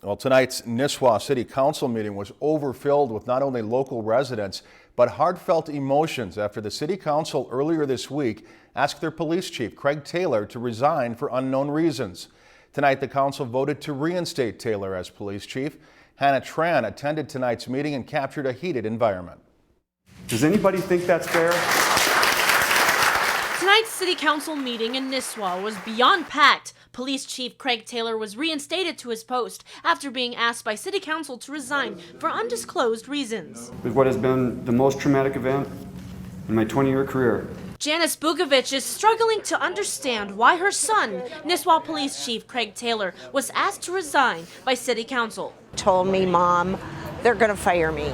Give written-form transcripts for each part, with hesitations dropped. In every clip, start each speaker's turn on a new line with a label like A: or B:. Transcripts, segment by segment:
A: Well, tonight's Nisswa City Council meeting was overfilled with not only local residents, but heartfelt emotions after the City Council earlier this week asked their police chief, Craig Taylor, to resign for unknown reasons. Tonight, the council voted to reinstate Taylor as police chief. Hannah Tran attended tonight's meeting and captured a heated environment.
B: Does anybody think that's fair?
C: Tonight's City Council meeting in Nisswa was beyond packed. Police Chief Craig Taylor was reinstated to his post after being asked by City Council to resign for undisclosed reasons.
B: With what has been the most traumatic event in my 20-year career.
C: Janice Bukovic is struggling to understand why her son, Nisswa Police Chief Craig Taylor, was asked to resign by City Council.
D: Told me, Mom, they're going to fire me.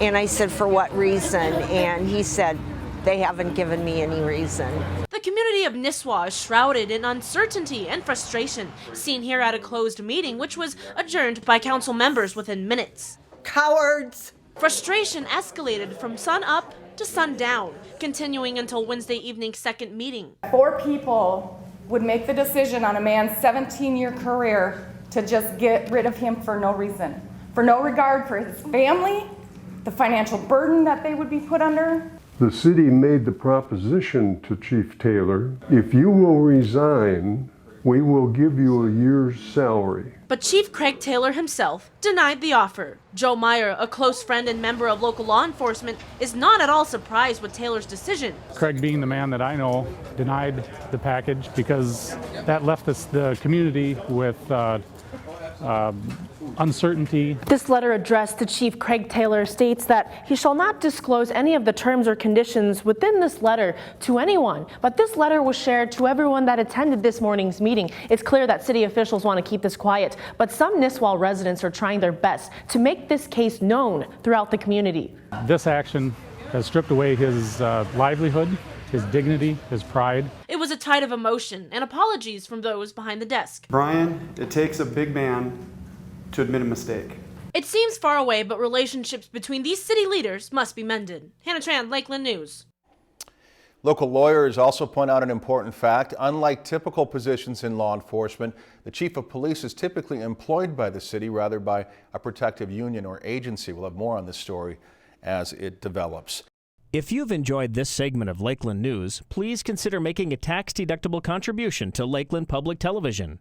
D: And I said, for what reason? And he said, they haven't given me any reason.
C: The community of Nisswa is shrouded in uncertainty and frustration, seen here at a closed meeting, which was adjourned by council members within minutes.
D: Cowards!
C: Frustration escalated from sun up to sundown, continuing until Wednesday evening's second meeting.
E: 4 people would make the decision on a man's 17-year career to just get rid of him for no reason, for no regard for his family, the financial burden that they would be put under.
F: The city made the proposition to Chief Taylor, if you will resign, we will give you a year's salary.
C: But Chief Craig Taylor himself denied the offer. Joe Meyer, a close friend and member of local law enforcement, is not at all surprised with Taylor's decision.
G: Craig, being the man that I know, denied the package because that left the community with uncertainty.
H: This letter addressed to Chief Craig Taylor states that he shall not disclose any of the terms or conditions within this letter to anyone, but this letter was shared to everyone that attended this morning's meeting. It's clear that city officials want to keep this quiet, but some Nisswa residents are trying their best to make this case known throughout the community.
G: This action has stripped away his livelihood, his dignity, his pride.
C: It was a tide of emotion and apologies from those behind the desk.
B: Brian, it takes a big man to admit a mistake.
C: It seems far away, but relationships between these city leaders must be mended. Hannah Tran, Lakeland News.
A: Local lawyers also point out an important fact. Unlike typical positions in law enforcement, the chief of police is typically employed by the city rather by a protective union or agency. We'll have more on this story as it develops.
I: If you've enjoyed this segment of Lakeland News, please consider making a tax-deductible contribution to Lakeland Public Television.